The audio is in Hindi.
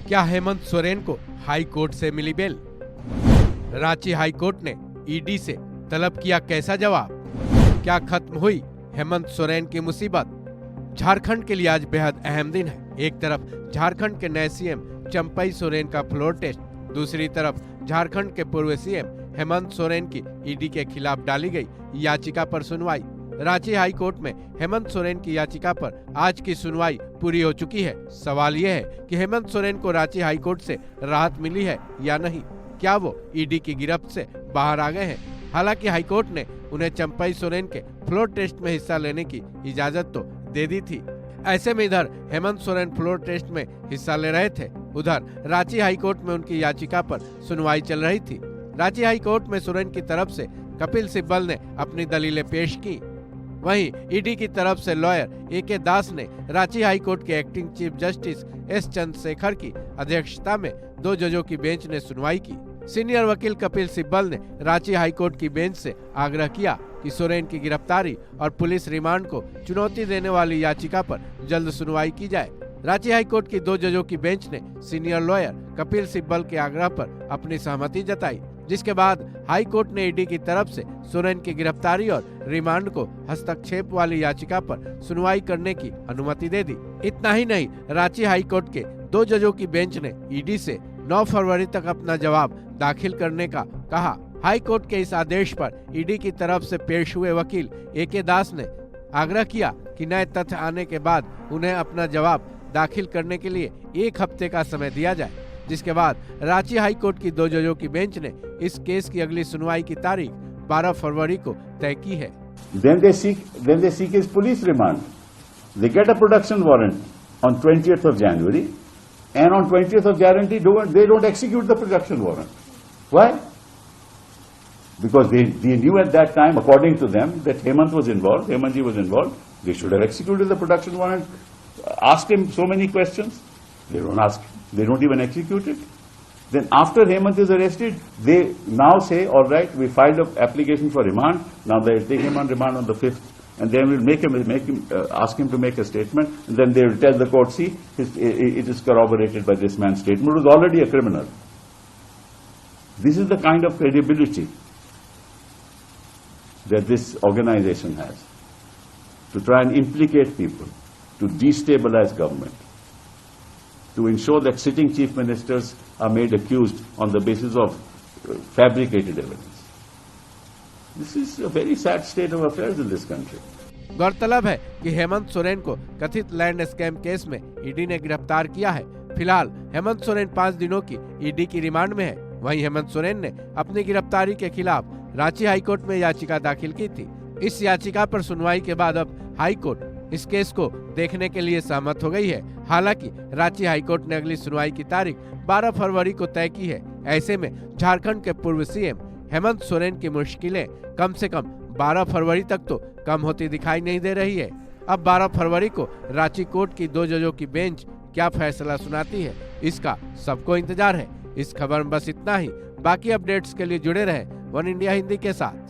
क्या हेमंत सोरेन को हाई कोर्ट से मिली बेल? रांची हाई कोर्ट ने ईडी से तलब किया कैसा जवाब? क्या खत्म हुई हेमंत सोरेन की मुसीबत? झारखंड के लिए आज बेहद अहम दिन है। एक तरफ झारखंड के नए सीएम चंपई सोरेन का फ्लोर टेस्ट, दूसरी तरफ झारखंड के पूर्व सीएम हेमंत सोरेन की ईडी के खिलाफ डाली गई याचिका पर सुनवाई। रांची हाई कोर्ट में हेमंत सोरेन की याचिका पर आज की सुनवाई पूरी हो चुकी है। सवाल यह है कि हेमंत सोरेन को रांची हाई कोर्ट से राहत मिली है या नहीं। क्या वो ईडी की गिरफ्त से बाहर आ गए हैं? हालांकि हाई कोर्ट ने उन्हें चंपई सोरेन के फ्लोर टेस्ट में हिस्सा लेने की इजाजत तो दे दी थी। ऐसे में इधर हेमंत सोरेन फ्लोर टेस्ट में हिस्सा ले रहे थे, उधर रांची हाई कोर्ट में उनकी याचिका पर सुनवाई चल रही थी। रांची हाई कोर्ट में सोरेन की तरफ से कपिल सिब्बल ने अपनी दलीलें पेश की। वहीं ईडी की तरफ से लॉयर ए.के. दास ने रांची हाई कोर्ट के acting chief justice S. Chandrashekhar की अध्यक्षता में 2 जजों की बेंच ने सुनवाई की। सीनियर वकील कपिल सिब्बल ने रांची हाई कोर्ट की बेंच से आग्रह किया कि सोरेन की गिरफ्तारी और पुलिस रिमांड को चुनौती देने वाली याचिका पर जल्द सुनवाई की जाए। रांची हाई कोर्ट की 2 जजों की बेंच ने सीनियर लॉयर कपिल सिब्बल के आग्रह पर अपनी सहमति जताई, जिसके बाद हाई कोर्ट ने ईडी की तरफ से सोरेन की गिरफ्तारी और रिमांड को हस्तक्षेप वाली याचिका पर सुनवाई करने की अनुमति दे दी। इतना ही नहीं, रांची हाई कोर्ट के 2 जजों की बेंच ने ईडी से 9 फरवरी तक अपना जवाब दाखिल करने का कहा। हाई कोर्ट के इस आदेश पर ईडी की तरफ से पेश हुए वकील ए.के. दास ने आग्रह किया कि नए तथ्य आने के बाद उन्हें अपना जवाब दाखिल करने के लिए 1 हफ्ते का समय दिया जाए, जिसके बाद रांची हाई कोर्ट की 2 जजों की बेंच ने इस केस की अगली सुनवाई की तारीख 12 फरवरी को तय की है। Then they seek his police remand. They get a production warrant on 20th of January, and on 20th of January they don't execute the production warrant. Why? Because they knew at that time, according to them, that Hemant was involved, Hemantji was involved. They should have executed the production warrant, asked him so many questions. They don't ask, they don't even execute it. Then after Hemant is arrested, they now say, all right, we filed an application for remand. Now they take him on remand on the 5th, and then we'll ask him to make a statement. And then they will tell the court, see, it is corroborated by this man's statement, who is already a criminal. This is the kind of credibility that this organization has, to try and implicate people, to destabilize government, to ensure that sitting chief ministers are made accused on the basis of fabricated evidence. This is a very sad state of affairs in this country. गौरतलब है कि हेमंत सोरेन को कथित लैंड स्कैम केस में ईडी ने गिरफ्तार किया है। फिलहाल हेमंत सोरेन 5 दिनों की ईडी की रिमांड में है। वहीं हेमंत सोरेन ने अपनी गिरफ्तारी के खिलाफ रांची हाई कोर्ट में याचिका दाखिल की थी। इस याचिका पर सुनवाई के बाद अब हाई कोर्ट इस केस को देखने के लिए सहमत हो गई है। हालांकि रांची हाई कोर्ट ने अगली सुनवाई की तारीख 12 फरवरी को तय की है। ऐसे में झारखंड के पूर्व सीएम हेमंत सोरेन की मुश्किलें कम से कम 12 फरवरी तक तो कम होती दिखाई नहीं दे रही है। अब 12 फरवरी को रांची कोर्ट की 2 जजों की बेंच क्या फैसला सुनाती है, इसका सबको इंतजार है। इस खबर में बस इतना ही। बाकी अपडेट्स के लिए जुड़े रहें वन इंडिया हिंदी के साथ।